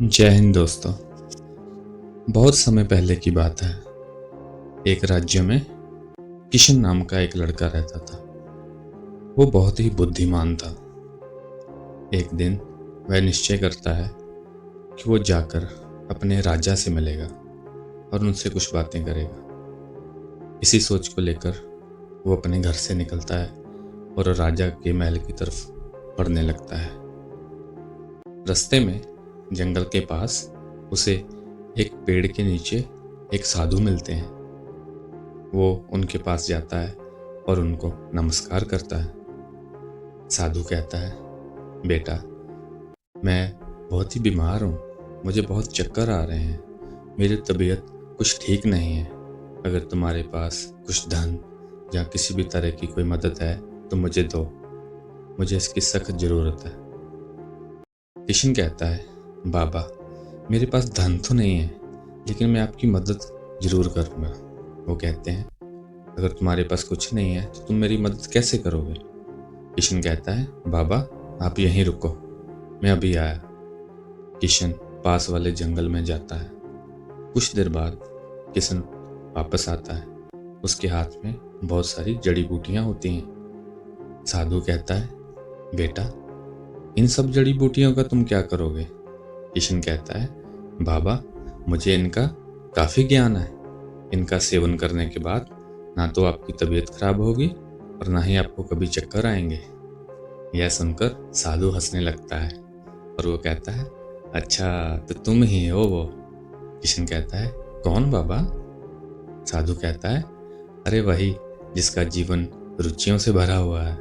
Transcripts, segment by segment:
जय हिंद दोस्तों। बहुत समय पहले की बात है। एक राज्य में किशन नाम का एक लड़का रहता था। वो बहुत ही बुद्धिमान था। एक दिन वह निश्चय करता है कि वो जाकर अपने राजा से मिलेगा और उनसे कुछ बातें करेगा। इसी सोच को लेकर वो अपने घर से निकलता है और राजा के महल की तरफ बढ़ने लगता है। रास्ते में जंगल के पास उसे एक पेड़ के नीचे एक साधु मिलते हैं। वो उनके पास जाता है और उनको नमस्कार करता है। साधु कहता है, बेटा, मैं बहुत ही बीमार हूँ, मुझे बहुत चक्कर आ रहे हैं, मेरी तबीयत कुछ ठीक नहीं है। अगर तुम्हारे पास कुछ धन या किसी भी तरह की कोई मदद है तो मुझे दो, मुझे इसकी सख्त ज़रूरत है। किशन कहता है, बाबा, मेरे पास धन तो नहीं है, लेकिन मैं आपकी मदद ज़रूर करूँगा। वो कहते हैं, अगर तुम्हारे पास कुछ नहीं है तो तुम मेरी मदद कैसे करोगे? किशन कहता है, बाबा, आप यहीं रुको, मैं अभी आया। किशन पास वाले जंगल में जाता है। कुछ देर बाद किशन वापस आता है। उसके हाथ में बहुत सारी जड़ी बूटियाँ होती हैं। साधु कहता है, बेटा, इन सब जड़ी बूटियों का तुम क्या करोगे? किशन कहता है, बाबा, मुझे इनका काफ़ी ज्ञान है। इनका सेवन करने के बाद ना तो आपकी तबीयत खराब होगी और ना ही आपको कभी चक्कर आएंगे। यह सुनकर साधु हंसने लगता है और वो कहता है, अच्छा, तो तुम ही हो वो? किशन कहता है, कौन बाबा? साधु कहता है, अरे वही जिसका जीवन रुचियों से भरा हुआ है।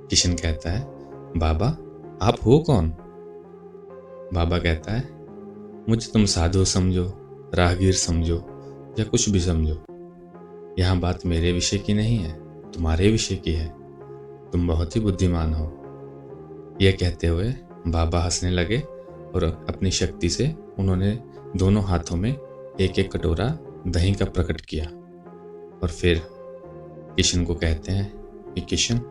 किशन कहता है, बाबा, आप हो कौन? बाबा कहता है, मुझे तुम साधु समझो, राहगीर समझो या कुछ भी समझो, यहाँ बात मेरे विषय की नहीं है, तुम्हारे विषय की है। तुम बहुत ही बुद्धिमान हो। यह कहते हुए बाबा हंसने लगे और अपनी शक्ति से उन्होंने दोनों हाथों में एक एक कटोरा दही का प्रकट किया और फिर किशन को कहते हैं कि किशन,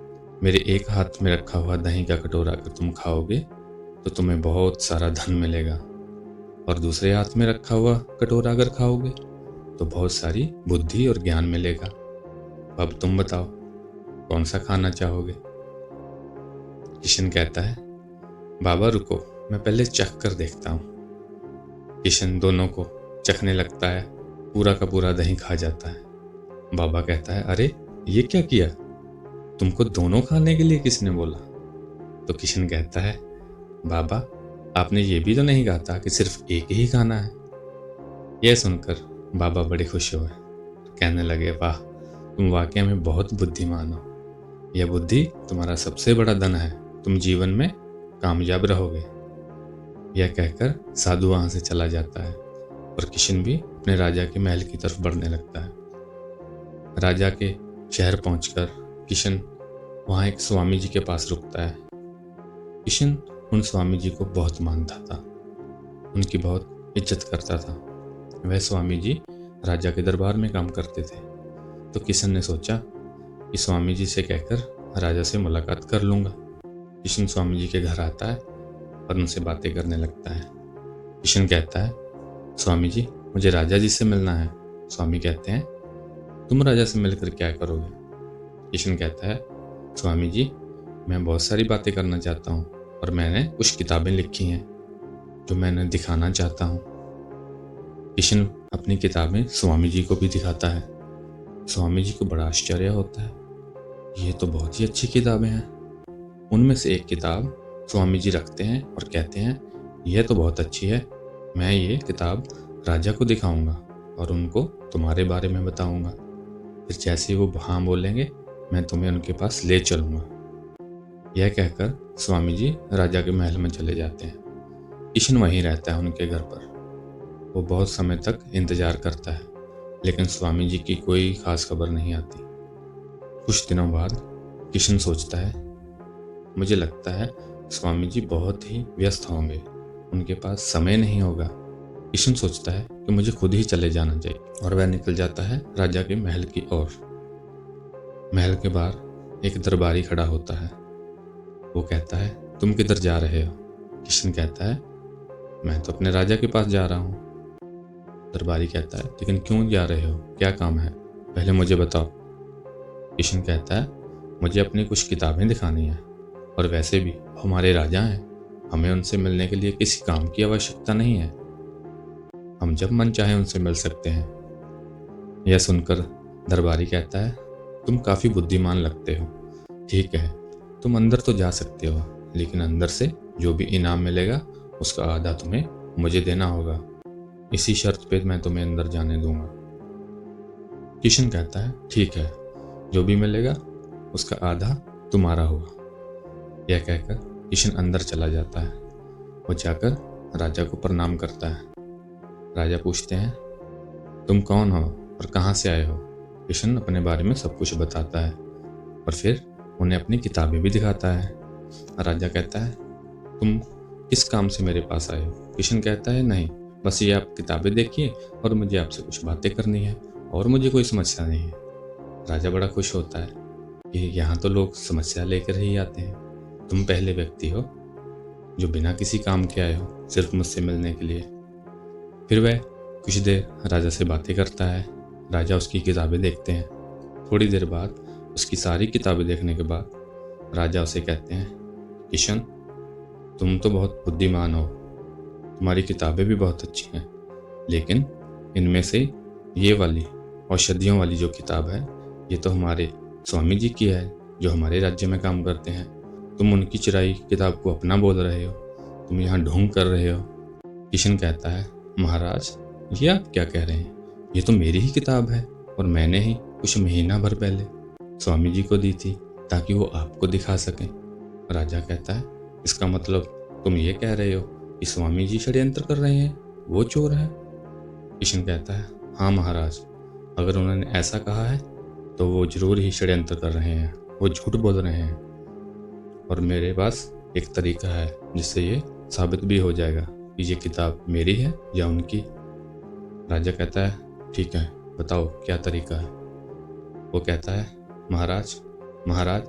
मेरे एक हाथ में रखा हुआ दही का कटोरा अगर तुम खाओगे तो तुम्हें बहुत सारा धन मिलेगा, और दूसरे हाथ में रखा हुआ कटोरा अगर खाओगे तो बहुत सारी बुद्धि और ज्ञान मिलेगा। अब तुम बताओ, कौन सा खाना चाहोगे? किशन कहता है, बाबा रुको, मैं पहले चख कर देखता हूँ। किशन दोनों को चखने लगता है, पूरा का पूरा दही खा जाता है। बाबा कहता है, अरे ये क्या किया? तुमको दोनों खाने के लिए किसने बोला? तो किशन कहता है, बाबा, आपने ये भी तो नहीं कहा था कि सिर्फ एक ही खाना है। यह सुनकर बाबा बड़े खुश हुए, कहने लगे, वाह, तुम वाकई में बहुत बुद्धिमान हो। यह बुद्धि तुम्हारा सबसे बड़ा धन है, तुम जीवन में कामयाब रहोगे। यह कहकर साधु वहां से चला जाता है और किशन भी अपने राजा के महल की तरफ बढ़ने लगता है। राजा के शहर पहुंचकर किशन वहां एक स्वामी जी के पास रुकता है। किशन उन स्वामी जी को बहुत मानता था, उनकी बहुत इज्जत करता था। वह स्वामी जी राजा के दरबार में काम करते थे। तो किशन ने सोचा कि स्वामी जी से कहकर राजा से मुलाकात कर लूँगा। किशन स्वामी जी के घर आता है और उनसे बातें करने लगता है। किशन कहता है, स्वामी जी, मुझे राजा जी से मिलना है। स्वामी कहते हैं, तुम राजा से मिलकर क्या करोगे? किशन कहता है, स्वामी जी, मैं बहुत सारी बातें करना चाहता हूँ और मैंने कुछ किताबें लिखी हैं जो मैंने दिखाना चाहता हूँ। किशन अपनी किताबें स्वामी जी को भी दिखाता है। स्वामी जी को बड़ा आश्चर्य होता है, ये तो बहुत ही अच्छी किताबें हैं। उनमें से एक किताब स्वामी जी रखते हैं और कहते हैं, यह तो बहुत अच्छी है, मैं ये किताब राजा को दिखाऊंगा और उनको तुम्हारे बारे में बताऊंगा। फिर जैसे ही वो हाँ बोलेंगे, मैं तुम्हें उनके पास ले चलूंगा। यह कहकर स्वामी जी राजा के महल में चले जाते हैं। किशन वहीं रहता है उनके घर पर। वो बहुत समय तक इंतजार करता है, लेकिन स्वामी जी की कोई खास खबर नहीं आती। कुछ दिनों बाद किशन सोचता है, मुझे लगता है स्वामी जी बहुत ही व्यस्त होंगे, उनके पास समय नहीं होगा। किशन सोचता है कि मुझे खुद ही चले जाना चाहिए और वह निकल जाता है राजा के महल की ओर। महल के बाहर एक दरबारी खड़ा होता है। वो कहता है, तुम किधर जा रहे हो? किशन कहता है, मैं तो अपने राजा के पास जा रहा हूँ। दरबारी कहता है, लेकिन क्यों जा रहे हो, क्या काम है, पहले मुझे बताओ। किशन कहता है, मुझे अपनी कुछ किताबें दिखानी है, और वैसे भी हमारे राजा हैं, हमें उनसे मिलने के लिए किसी काम की आवश्यकता नहीं है, हम जब मन चाहे उनसे मिल सकते हैं। यह सुनकर दरबारी कहता है, तुम काफ़ी बुद्धिमान लगते हो। ठीक है, तुम अंदर तो जा सकते हो, लेकिन अंदर से जो भी इनाम मिलेगा उसका आधा तुम्हें मुझे देना होगा। इसी शर्त पे मैं तुम्हें अंदर जाने दूंगा। किशन कहता है, ठीक है, जो भी मिलेगा उसका आधा तुम्हारा होगा। यह कहकर किशन अंदर चला जाता है। वो जाकर राजा को प्रणाम करता है। राजा पूछते हैं, तुम कौन हो और कहाँ से आए हो। किशन अपने बारे में सब कुछ बताता है और फिर उन्हें अपनी किताबें भी दिखाता है। राजा कहता है, तुम किस काम से मेरे पास आए हो। किशन कहता है, नहीं, बस ये आप किताबें देखिए और मुझे आपसे कुछ बातें करनी है, और मुझे कोई समस्या नहीं है। राजा बड़ा खुश होता है कि यहाँ तो लोग समस्या लेकर ही आते हैं, तुम पहले व्यक्ति हो जो बिना किसी काम के आए हो, सिर्फ मुझसे मिलने के लिए। फिर वह कुछ देर राजा से बातें करता है। राजा उसकी किताबें देखते हैं। थोड़ी देर बाद उसकी सारी किताबें देखने के बाद राजा उसे कहते हैं, किशन, तुम तो बहुत बुद्धिमान हो, तुम्हारी किताबें भी बहुत अच्छी हैं, लेकिन इनमें से ये वाली औषधियों वाली जो किताब है, ये तो हमारे स्वामी जी की है जो हमारे राज्य में काम करते हैं। तुम उनकी चुराई किताब को अपना बोल रहे हो, तुम यहाँ ढोंग कर रहे हो। किशन कहता है, महाराज, ये आप क्या कह रहे हैं, ये तो मेरी ही किताब है और मैंने ही कुछ महीना भर पहले स्वामी जी को दी थी ताकि वो आपको दिखा सकें। राजा कहता है, इसका मतलब तुम ये कह रहे हो कि स्वामी जी षड्यंत्र कर रहे हैं, वो चोर है। किशन कहता है, हाँ महाराज, अगर उन्होंने ऐसा कहा है तो वो जरूर ही षड्यंत्र कर रहे हैं, वो झूठ बोल रहे हैं, और मेरे पास एक तरीका है जिससे ये साबित भी हो जाएगा कि ये किताब मेरी है या उनकी। राजा कहता है, ठीक है, बताओ क्या तरीका है। वो कहता है, महाराज,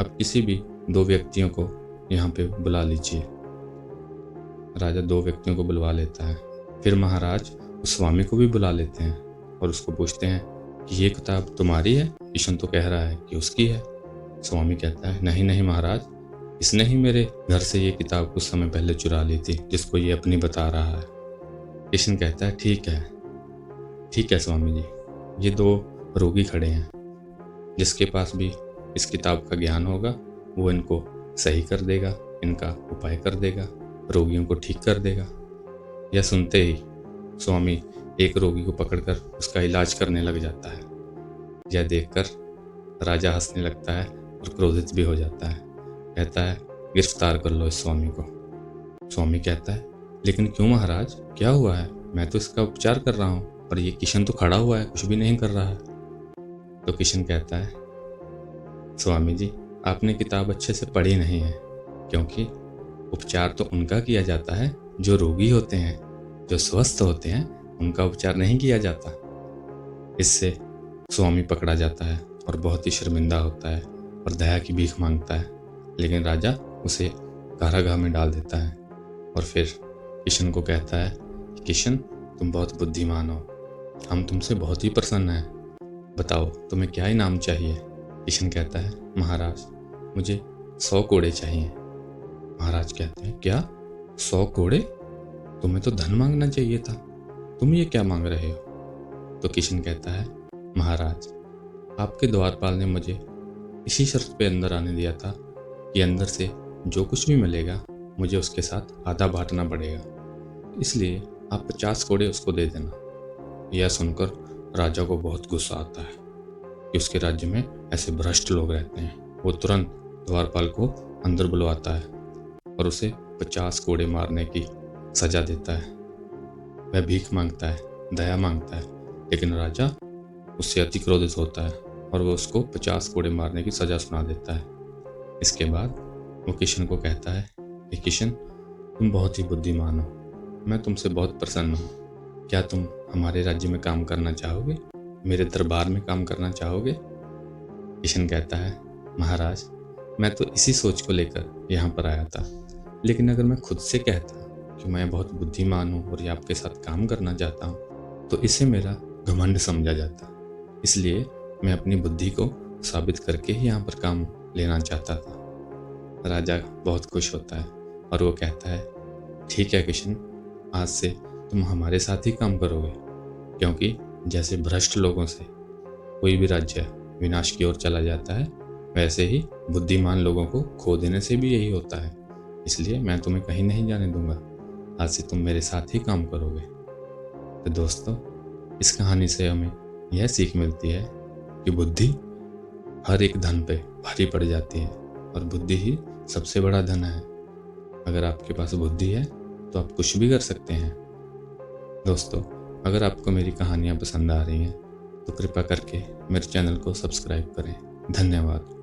आप किसी भी दो व्यक्तियों को यहाँ पे बुला लीजिए। राजा दो व्यक्तियों को बुलवा लेता है। फिर महाराज उस स्वामी को भी बुला लेते हैं और उसको पूछते हैं कि ये किताब तुम्हारी है। किशन तो कह रहा है कि उसकी है। स्वामी कहता है, नहीं नहीं महाराज, इसने ही मेरे घर से ये किताब कुछ समय पहले चुरा ली थी जिसको ये अपनी बता रहा है। किशन कहता है, ठीक है स्वामी जी, ये दो रोगी खड़े हैं, जिसके पास भी इस किताब का ज्ञान होगा वो इनको सही कर देगा, इनका उपाय कर देगा, रोगियों को ठीक कर देगा। यह सुनते ही स्वामी एक रोगी को पकड़कर उसका इलाज करने लग जाता है। यह देखकर राजा हंसने लगता है और क्रोधित भी हो जाता है। कहता है, गिरफ्तार कर लो इस स्वामी को। स्वामी कहता है, लेकिन क्यों महाराज, क्या हुआ है, मैं तो इसका उपचार कर रहा हूँ और ये किशन तो खड़ा हुआ है, कुछ भी नहीं कर रहा है। तो किशन कहता है, स्वामी जी, आपने किताब अच्छे से पढ़ी नहीं है, क्योंकि उपचार तो उनका किया जाता है जो रोगी होते हैं, जो स्वस्थ होते हैं उनका उपचार नहीं किया जाता। इससे स्वामी पकड़ा जाता है और बहुत ही शर्मिंदा होता है और दया की भीख मांगता है, लेकिन राजा उसे कारागाह में डाल देता है और फिर किशन को कहता है कि किशन, तुम बहुत बुद्धिमान हो, हम तुमसे बहुत ही प्रसन्न हैं, बताओ तुम्हें क्या इनाम चाहिए। किशन कहता है, महाराज, मुझे 100 कोड़े चाहिए। महाराज कहते हैं, क्या 100 कोड़े, तुम्हें तो धन मांगना चाहिए था, तुम ये क्या मांग रहे हो। तो किशन कहता है, महाराज, आपके द्वारपाल ने मुझे इसी शर्त पे अंदर आने दिया था कि अंदर से जो कुछ भी मिलेगा मुझे उसके साथ आधा बांटना पड़ेगा, इसलिए आप 50 कोड़े उसको दे देना। यह सुनकर राजा को बहुत गुस्सा आता है कि उसके राज्य में ऐसे भ्रष्ट लोग रहते हैं। वो तुरंत द्वारपाल को अंदर बुलवाता है और उसे 50 कोड़े मारने की सजा देता है। वह भीख मांगता है, दया मांगता है, लेकिन राजा उससे अति क्रोधित होता है और वो उसको 50 कोड़े मारने की सजा सुना देता है। इसके बाद वो किशन को कहता है कि किशन, तुम बहुत ही बुद्धिमान हो, मैं तुमसे बहुत प्रसन्न हूँ, क्या तुम हमारे राज्य में काम करना चाहोगे, मेरे दरबार में काम करना चाहोगे। किशन कहता है, महाराज, मैं तो इसी सोच को लेकर यहाँ पर आया था, लेकिन अगर मैं खुद से कहता कि मैं बहुत बुद्धिमान हूँ और ये आपके साथ काम करना चाहता हूँ, तो इसे मेरा घमंड समझा जाता। इसलिए मैं अपनी बुद्धि को साबित करके ही यहाँ पर काम लेना चाहता था। राजा बहुत खुश होता है और वो कहता है, ठीक है किशन, आज से तुम हमारे साथ ही काम करोगे, क्योंकि जैसे भ्रष्ट लोगों से कोई भी राज्य विनाश की ओर चला जाता है, वैसे ही बुद्धिमान लोगों को खो देने से भी यही होता है। इसलिए मैं तुम्हें कहीं नहीं जाने दूंगा, आज से तुम मेरे साथ ही काम करोगे। तो दोस्तों, इस कहानी से हमें यह सीख मिलती है कि बुद्धि हर एक धन पे भारी पड़ जाती है और बुद्धि ही सबसे बड़ा धन है। अगर आपके पास बुद्धि है तो आप कुछ भी कर सकते हैं। दोस्तों, अगर आपको मेरी कहानियाँ पसंद आ रही हैं तो कृपया करके मेरे चैनल को सब्सक्राइब करें। धन्यवाद।